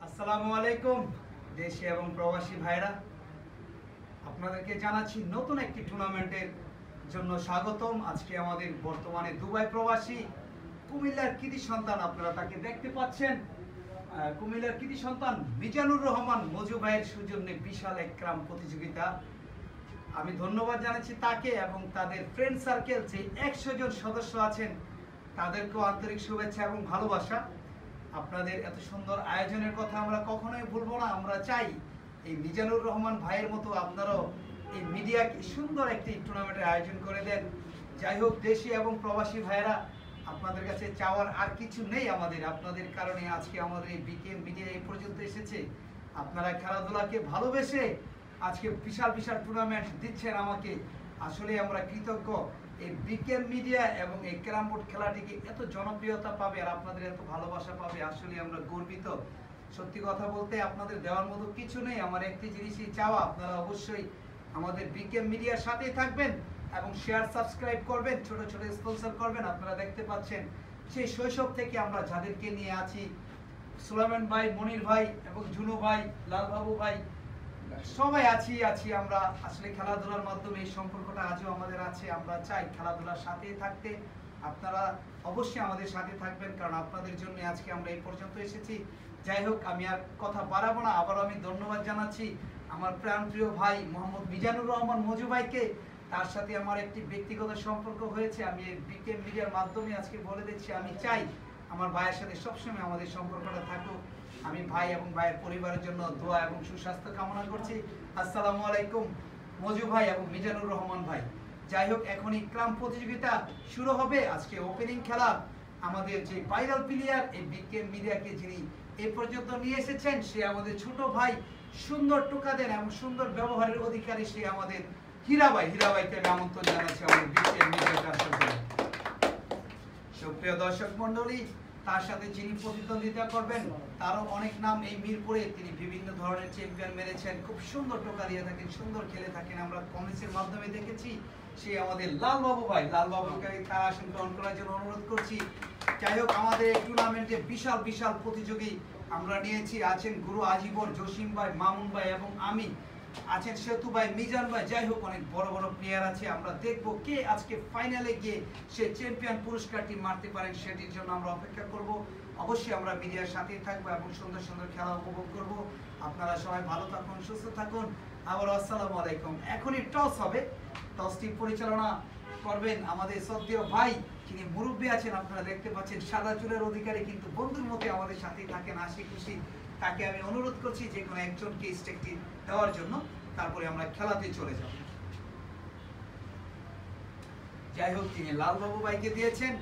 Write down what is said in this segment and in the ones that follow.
আসসালামু আলাইকুম দেশি এবং প্রবাসী ভাইরা, আপনাদেরকে জানাচ্ছি নতুন একটি টুর্নামেন্টের জন্য স্বাগতম। আজকে আমাদের বর্তমানে দুবাই প্রবাসী কুমিল্লার কৃতি সন্তান, আপনারা তাকে দেখতে পাচ্ছেন, কুমিল্লার কৃতি সন্তান মিজানুর রহমান মজু ভাইয়ের সৌজন্যে বিশাল এক ক্রাম প্রতিযোগিতা। আমি ধন্যবাদ জানাচ্ছি তাকে এবং তাদের ফ্রেন্ড সার্কেল যে 100 জন সদস্য আছেন তাদেরকেও আন্তরিক শুভেচ্ছা এবং ভালোবাসা। আপনাদের এত সুন্দর আয়োজনের কথা আমরা কখনোই ভুলবো না। আমরা চাই এই মিজানুর রহমান ভাইয়ের মতো আপনারাও এই মিডিয়াকে সুন্দর একটি টুর্নামেন্টের আয়োজন করে দেন। যাই হোক, দেশি এবং প্রবাসী ভাইয়েরা, আপনাদের কাছে চাওয়ার আর কিছু নেই আমাদের। আপনাদের কারণে আজকে আমাদের এই বিকেএম মিডিয়া এই পর্যন্ত এসেছে। আপনারা খেলাধুলাকে ভালোবেসে আজকে বিশাল বিশাল টুর্নামেন্ট দিচ্ছেন আমাকে। আসলে আমরা কৃতজ্ঞ। এই বিকেএম মিডিয়া এবং এই ক্যারাম বোর্ড খেলাটিকে এত জনপ্রিয়তা পাবে আর আপনাদের এত ভালোবাসা পাবে, আসলে আমরা গর্বিত। সত্যি কথা বলতে আপনাদের দেওয়ার মতো কিছু নেই। আমার একটি জিনিসই চাওয়া, আপনারা অবশ্যই আমাদের বিকেএম মিডিয়ার সাথেই থাকবেন এবং শেয়ার সাবস্ক্রাইব করবেন, ছোট ছোট স্পন্সর করবেন। আপনারা দেখতে পাচ্ছেন সেই শৈশব থেকে আমরা যাদেরকে নিয়ে আছি, সুলাইমান ভাই, মনির ভাই এবং জুনু ভাই, লালবাবু ভাই, সবাই আছি আমরা। আসলে খেলাধুলার মাধ্যমে এই সম্পর্কটা আজও আমাদের আছে। আমরা চাই খেলাধুলার সাথে থাকতে। আপনারা অবশ্যই আমাদের সাথে থাকবেন, কারণ আপনাদের জন্য আজকে আমরা এই পর্যন্ত এসেছি। যাই হোক, আমি আর কথা বাড়াবো না। আবারও আমি ধন্যবাদ জানাচ্ছি আমার প্রাণপ্রিয় ভাই মোহাম্মদ মিজানুর রহমান মজু ভাইকে। তার সাথে আমার একটি ব্যক্তিগত সম্পর্ক হয়েছে। আমি এই বিকেএম মিডিয়ার মাধ্যমে আজকে বলে দিচ্ছি, আমি চাই আমার ভাইয়ের সাথে সবসময় আমাদের সম্পর্কটা থাকুক। আমি ভাই এবং ভাইয়ের পরিবারের জন্য দোয়া এবং সুস্বাস্থ্য কামনা করছি। আসসালামু আলাইকুম মজু ভাই এবং মিজানুর রহমান ভাই। যাই হোক, এখনই ক্রাম প্রতিযোগিতা শুরু হবে। আজকে ওপেনিং খেলা আমাদের যে ভাইরাল প্লেয়ার এই বিকেএম মিডিয়াকে যিনি এই পর্যন্ত নিয়ে এসেছেন, সে আমাদের ছোট ভাই, সুন্দর টোকা দেন এবং সুন্দর ব্যবহারের অধিকারী সে আমাদের হীরা ভাই। হীরা ভাইকে আমি আমন্ত্রণ জানাচ্ছি আমাদের বিকেএম মিডিয়ার সাথে। সুপ্রিয় দর্শক মন্ডলী, তার সাথে যিনি প্রতিদ্বন্দ্বিতা করবেন তারও অনেক নাম এই মিরপুরে। তিনি বিভিন্ন ধরনের চ্যাম্পিয়ন মেরেছেন, খুব সুন্দর টোকা দিয়ে থাকেন, সুন্দর খেলে থাকেন, আমরা কমেন্টসের মাধ্যমে দেখেছি। সে আমাদের লালবাবু ভাই। লালবাবুকে তার আসন গ্রহণ করার জন্য অনুরোধ করছি। যাই হোক, আমাদের এই টুর্নামেন্টে বিশাল বিশাল প্রতিযোগী আমরা নিয়েছি। আছেন গুরু আজীবর, জসিম ভাই, মামুন ভাই এবং আমি, আছেন সেতু ভাই, মিজান ভাই। যাই হোক, অনেক বড় বড় প্লেয়ার আছে। আমরা দেখব কে আজকে ফাইনালে গিয়ে সে চ্যাম্পিয়ন পুরস্কারটি মারতে পারেন, সেটির জন্য আমরা অপেক্ষা করব। অবশ্যই আমরা মিডিয়ার সাথেই থাকবো এবং সুন্দর সুন্দর খেলা উপভোগ করব। আপনারা সবাই ভালো থাকুন, সুস্থ থাকুন। আবার আসসালামু আলাইকুম। এখনই টস হবে। টসটি পরিচালনা করবেন আমাদের শ্রদ্ধেয় ভাই, যিনি মুরব্বী আছেন। আপনারা দেখতে পাচ্ছেন সাদা চুলের অধিকারী, কিন্তু বন্ধুর মতে আমাদের সাথেই থাকেন, হাসি খুশি। তাকে আমি অনুরোধ করছি যে কোনো একজনকে স্টেকটি দেওয়ার জন্য, তারপরে আমরা খেলাতে চলে যাব। যাই হোক, তিনি লালবাবু ভাইকে দিয়েছেন।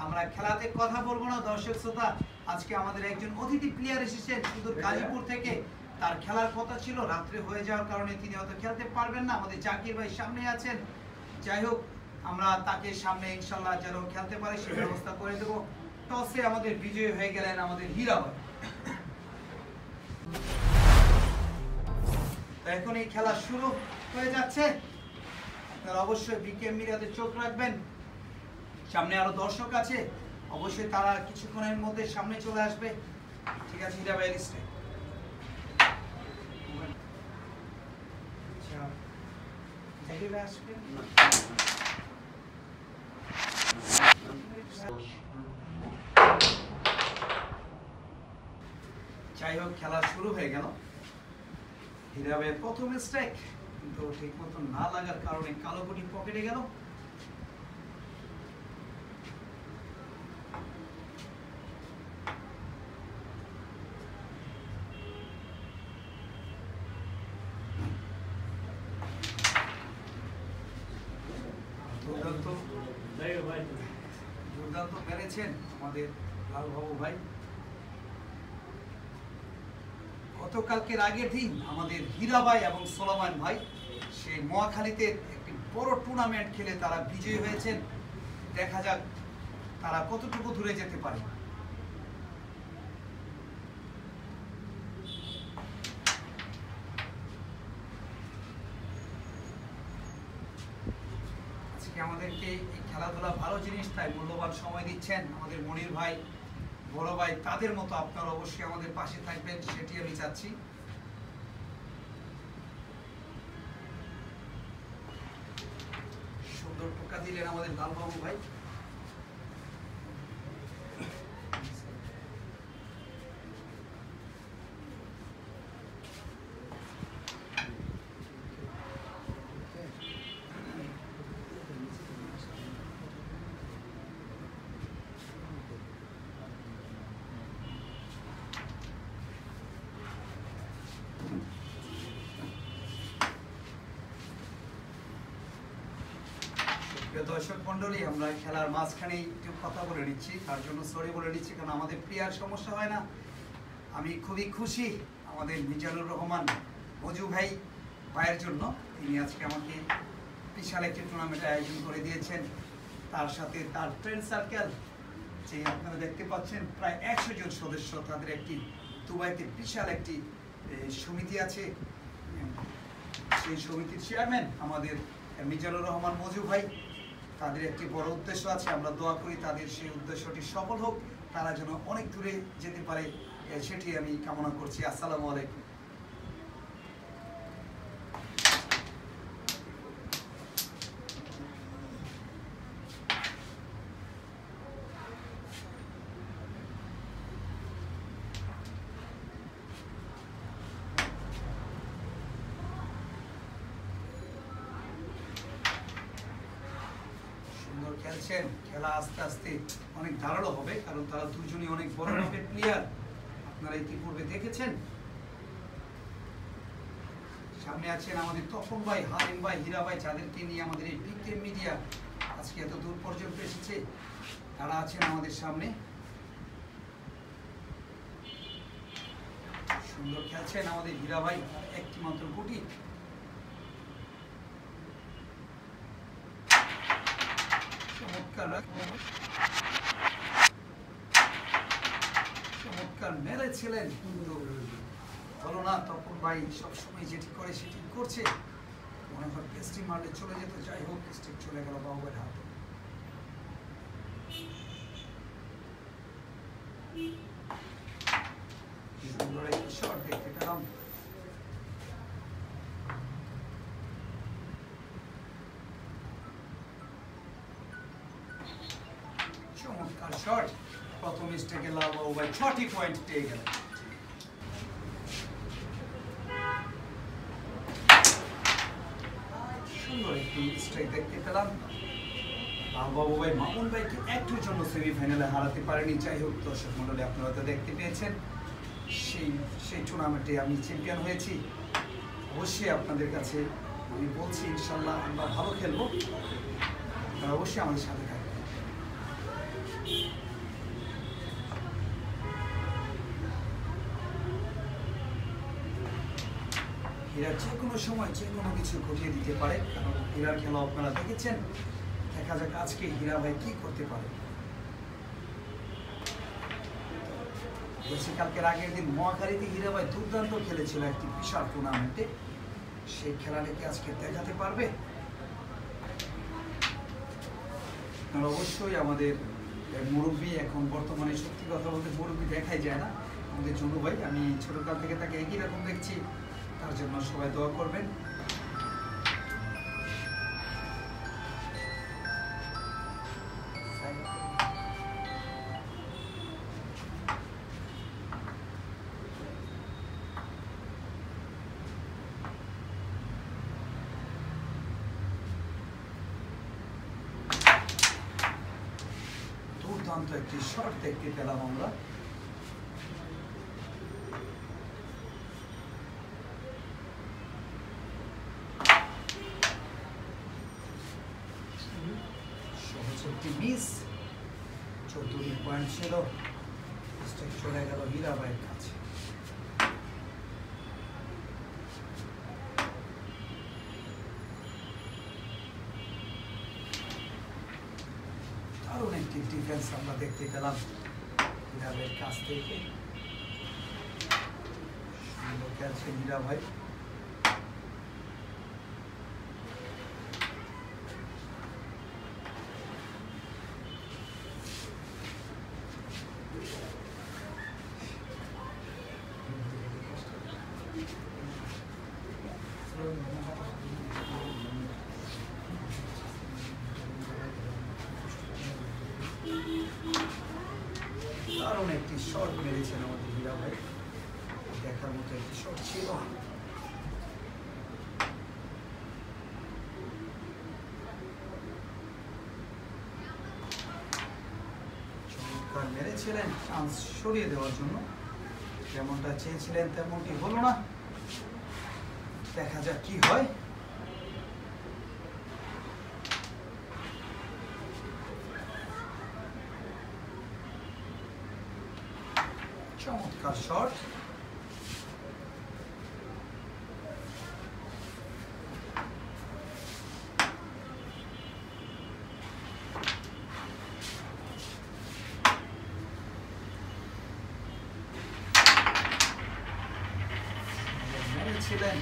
আমরা খেলাতে কথা বলবো না দর্শক শ্রোতা। আজকে আমাদের একজন অতিথি প্লেয়ার এসেছেন সুদূর গাজীপুর থেকে। তার খেলার কথা ছিল, রাত্রে হয়ে যাওয়ার কারণে তিনি হয়তো খেলতে পারবেন না। আমাদের জাকির ভাই সামনে আছেন। যাই হোক, আমরা তাকে সামনে ইনশাল্লাহ যেন খেলতে পারে সে ব্যবস্থা করে দেবো। টসে আমাদের বিজয়ী হয়ে গেলেন আমাদের হীরা ভাই। এখন এই খেলা শুরু হয়ে যাচ্ছে। আপনারা অবশ্যই বিকেএম মিডিয়াতে চোখ রাখবেন। সামনে আরো দর্শক আছে, অবশ্যই তারা কিছুক্ষণের মধ্যে সামনে চলে আসবে। ঠিক আছে, হীরা ভাইয়ের স্ট্রাইক। যাই হোক, খেলা শুরু হয়ে গেল। হীরা ভাইয়ের প্রথম স্ট্রাইক, কিন্তু ঠিক মতো না লাগার কারণে কালো গুটি পকেটে গেল। দুর্দান্ত মেরেছেন আমাদের লালবাবু ভাই। গতকালকের আগের দিন আমাদের হীরা ভাই এবং সোলামান ভাই সেই মহাখালীতে একটি বড় টুর্নামেন্ট খেলে তারা বিজয়ী হয়েছেন। দেখা যাক তারা কতটুকু দূরে যেতে পারে। আমাদেরকে এই খেলাধুলা ভালো জিনিস, তাই মূল্যবান সময় দিচ্ছেন আমাদের মনির ভাই, বড় ভাই, তাদের মতো আপনারা অবশ্যই আমাদের পাশে থাকবেন, সেটি আমি চাচ্ছি। সুন্দর টোকা দিলেন আমাদের লালবাবু ভাই। দর্শক মন্ডলী, আমরা খেলার মাঝখানে একটু কথা বলে নিচ্ছি, তার জন্য সরি বলে নিচ্ছি, কারণ আমাদের প্লেয়ার সমস্যা হয় না। আমি খুবই খুশি আমাদের মিজানুর রহমান মজু ভাইয়ের জন্য, তিনি আজকে আমাকে বিশাল একটি টুর্নামেন্টের আয়োজন করে দিয়েছেন। তার সাথে তার ফ্রেন্ড সার্কেল, যে আপনারা দেখতে পাচ্ছেন প্রায় 100 জন সদস্য, তাদের একটি দুবাইতে বিশাল একটি সমিতি আছে। সেই সমিতির চেয়ারম্যান আমাদের মিজানুর রহমান মজু ভাই। তাদের একটি বড় উদ্দেশ্য আছে, আমরা দোয়া করি তাদের সেই উদ্দেশ্যটি সফল হোক, তারা যেন অনেক দূরে যেতে পারে, সেটি আমি কামনা করছি। আসসালামু আলাইকুম। খেলছেন, খেলা আস্তে আস্তে অনেক ধারালো হবে, কারণ তারা দুজনই অনেক বড় মাপের প্লেয়ার, আপনারা ইতিপূর্বে দেখেছেন। সামনে আছেন আমাদের তপন ভাই, হালিম ভাই, হীরা ভাই, যাদেরকে নিয়ে আমাদের এই বিগ গেম মিডিয়া আজকে এত দূর পর্যন্ত এসেছে, তারা আছেন আমাদের সামনে। সুন্দর খেলছেন আমাদের হীরা ভাই, একটি মাত্র গুটি। চমৎকার মেরেছিলেন, কিন্তু বলো না, তপন ভাই সবসময় যেটি করে সেটি করছে। মনে হয় পেস্টি মারলে চলে যেত, যাই হোক স্টিক চলে গেল বাবুয়ের হাতে। সুন্দর একটি শট দেখতে পেলাম। চমৎকার শট, প্রথম স্ট্রাইকে লালবাবু ভাই 6টি পয়েন্ট পেয়ে গেলেন। সুন্দর একটি স্ট্রাইক দেখতে পেলাম। লালবাবু ভাই মামুন ভাইকে একটুর জন্য সেমিফাইনালে হারাতে পারেনি। যাই হোক দর্শক মন্ডলী, আপনারা তো দেখতে পেয়েছেন সেই টুর্নামেন্টে আমি চ্যাম্পিয়ন হয়েছি। অবশ্যই আপনাদের কাছে আমি বলছি, ইনশাল্লাহ আমরা ভালো খেলবো, আপনারা অবশ্যই আমাদের সাথে থাকবেন। হীরা যে কোনো সময় যে কোনো কিছু ঘটিয়ে দিতে পারে, কারণ হীরার খেলা আপনারা দেখেছেন। দেখা যাক আজকে হীরা ভাই কি করতে পারে। কালকের আগের দিন মহাখালীতে হীরা ভাই দুর্দান্ত খেলেছিল একটি বিশাল টুর্নামেন্টে, সেই খেলাটাকে আজকে দেখাতে পারবে। আপনারা অবশ্যই আমাদের মুরব্বী, এখন বর্তমানে সত্যি কথা বলতে মুরব্বী দেখাই যায় না, আমাদের জনু ভাই, আমি ছোটকাল থেকে তাকে একই রকম দেখছি, তার জন্য সবাই দোয়া করবেন। দুর্দান্ত একটি শট দেখতে পেলাম আমরা। মিস, 14 পয়েন্ট ছিল, চলে গেল হীরা ভাইয়ের কাছে। দারুণ একটি ডিফেন্স আমরা দেখতে পেলাম হীরা ভাইয়ের কাছ থেকে। সুন্দর খেলছেন হীরা ভাই। দারুণ একটি শট মেরেছেন আমাদের হীরা ভাই, দেখার মতো একটি শট ছিল। চমৎকার মেরেছিলেন চান্স সরিয়ে দেওয়ার জন্য, যেমনটা চেয়েছিলেন তেমনটি হলো না। দেখা যাক কি হয়। চমৎকার শট, মেরেছিলেন,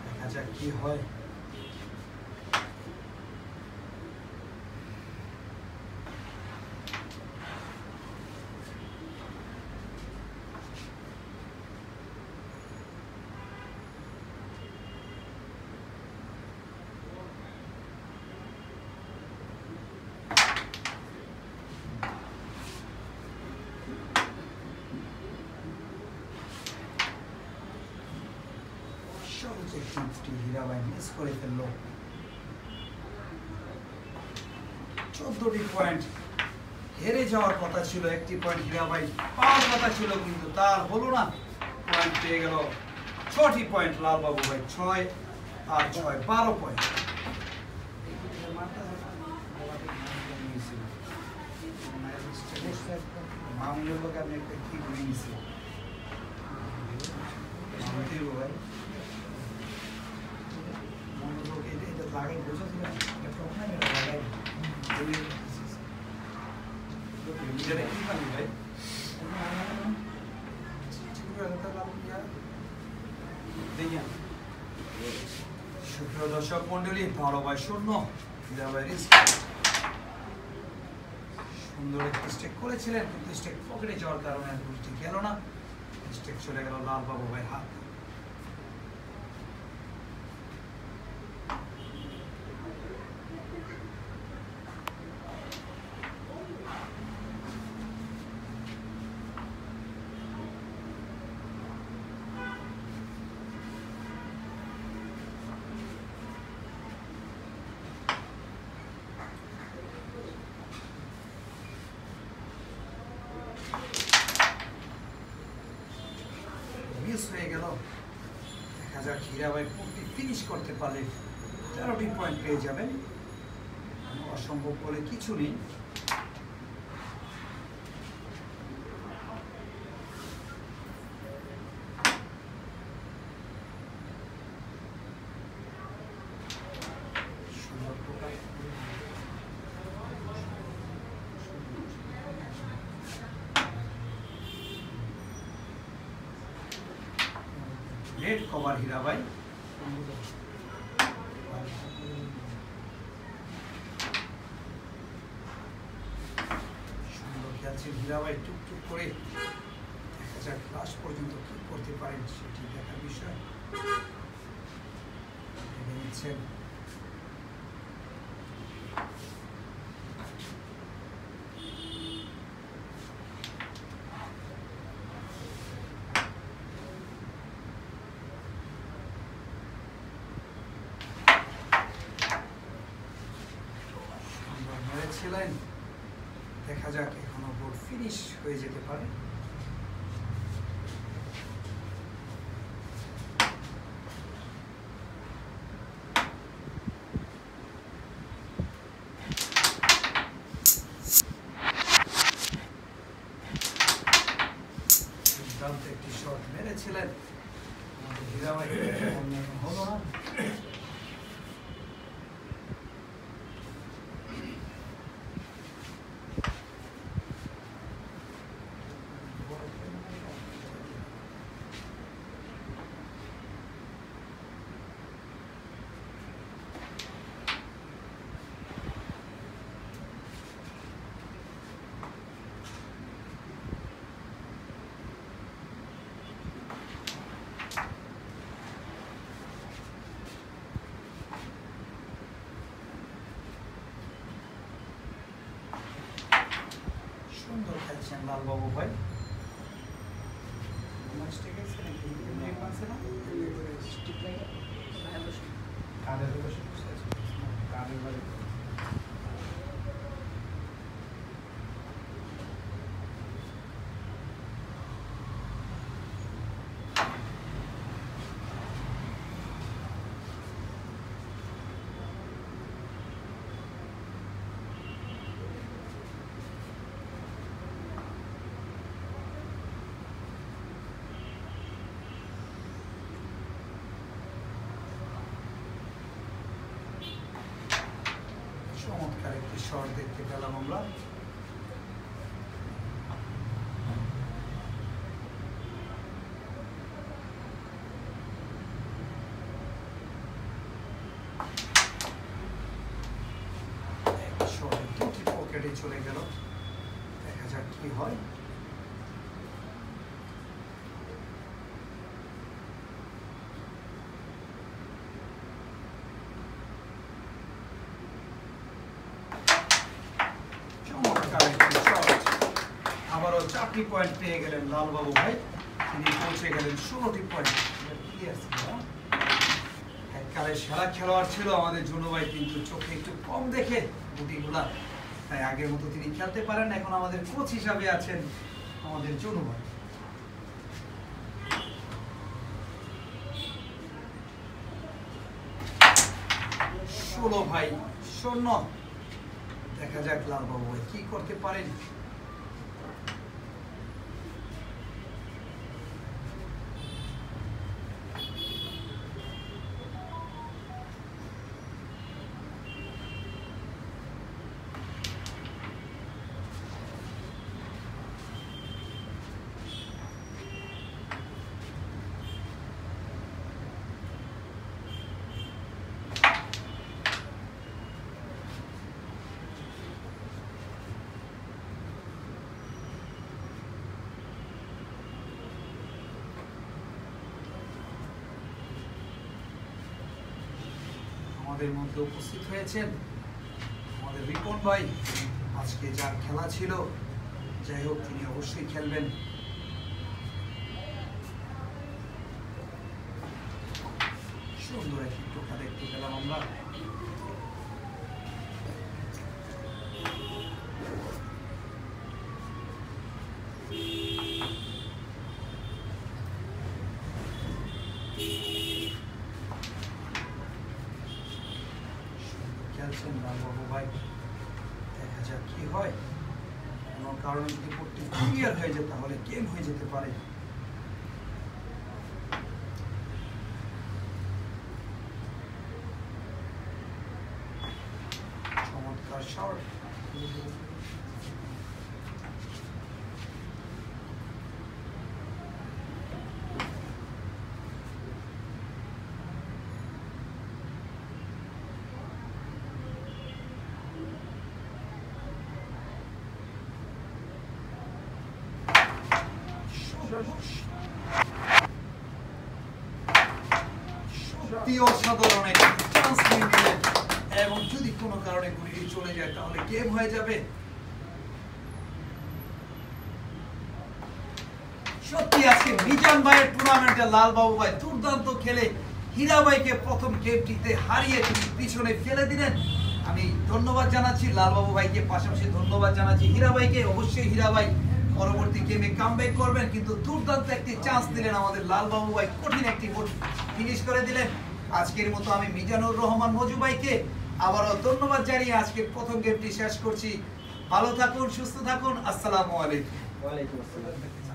দেখা যাক কি হয়। হীরা ভাই মিস করে ফেললো। 14টি পয়েন্ট, হেরে যাওয়ার কথা ছিল, একটি পয়েন্ট হীরা ভাই পাওয়ার কথা ছিল, কিন্তু তার হলো না। পয়েন্ট পেয়ে গেল 6টি পয়েন্ট লালবাবু ভাই, 6 আর 6 12 পয়েন্ট। মামুনের লোক আপনি একটা কি করে নিয়েছি ভাই, মনোযোগ এটা লাগাই বুঝেছিল, লাগাই কি পানি ভাই, সুপ্রিয় দর্শক মন্ডলী, 12 by 0 হীরা ভাই সুন্দর একটি স্টেক করেছিলেন, কিন্তু স্টেক পকেটে যাওয়ার কারণে আর গোলটি গেল না। স্টেক চলে গেল লালবাবু ভাইয়ের হাত। হয়ে গেল, দেখা যাক হীরা ভাই কোনটি ফিনিশ করতে পারলে 13টি পয়েন্ট পেয়ে যাবেন। অসম্ভব বলে কিছু নেই। নেট কভার হীরা ভাই, সুন্দর খেলছেন হীরা ভাই, টুকটুক করে। দেখা যাক লাস্ট পর্যন্ত কি করতে পারেন, সেটি দেখার বিষয়। ভেবে নিচ্ছেন ছিলেন, দেখা যাক এখনো বোর্ড ফিনিশ হয়ে যেতে পারে। দুর্দান্ত একটি শট মেরেছিলেন হীরা ভাই, হলো না। লালবাবু ভাই ঠিক আছে নাকি আছে না কাদের বসে কাদের বাড়ি চমৎকার একটি শট দেখতে পেলাম আমরা। দুটি পকেটে চলে গেল, দেখা যাক কি হয়। আবারও 4টি পয়েন্ট পেয়ে গেলেন লালবাবু ভাই, তিনি পৌঁছে গেলেন 16টি পয়েন্ট। এককালে সেরা খেলোয়াড় ছিল আমাদের জুনু ভাই, কিন্তু চোখে একটু কম দেখে গুটিগুলা, তাই আগের মতো তিনি খেলতে পারেন। এখন আমাদের কোচ হিসাবে আছেন আমাদের জুনু ভাই। ষোলো ভাই 0। দেখা যাক লালবাবু ভাই কি করতে পারেন। আমাদের মধ্যে উপস্থিত হয়েছেন আমাদের রিপন ভাই। আজকে যার খেলা ছিল, যাই হোক তিনি অবশ্যই খেলবেন। সুন্দর একটি টোকা দেখতে পেলাম আমরা। খেলছেন লালবাবু ভাই, দেখা যাক কি হয়। কোনো কারণে যদি কোর্টটি ক্লিয়ার হয়ে যায় তাহলে গেম হয়ে যেতে পারে। চমৎকার শট। অসাধারণ একটি চান্স নিয়ে নিলেন, এবং যদি কোনো কারণে গুলিটি চলে যায় তাহলে গেম হয়ে যাবে। সত্যি আজকে মিজান ভাইয়ের টুর্নামেন্টে লালবাবু ভাই দুর্দান্ত খেলে হীরা ভাইকে প্রথম গেমটিতে হারিয়ে পিছনে ফেলে দিলেন। আমি ধন্যবাদ জানাচ্ছি লালবাবু ভাইকে, পাশাপাশি ধন্যবাদ জানাচ্ছি হীরা ভাইকে। অবশ্যই হীরা ভাই পরবর্তী গেমে কামব্যাক করবেন, কিন্তু দুর্দান্ত একটি চান্স দিলেন আমাদের লালবাবু ভাই, কঠিন একটি ফিনিশ করে দিলেন। আজকের মতো আমি মিজানুর রহমান মজু ভাইকে আবারও ধন্যবাদ জানিয়ে আজকের প্রথম গেমটি শেষ করছি। ভালো থাকুন, সুস্থ থাকুন। আসসালামু আলাইকুম। ওয়ালাইকুম আসসালাম।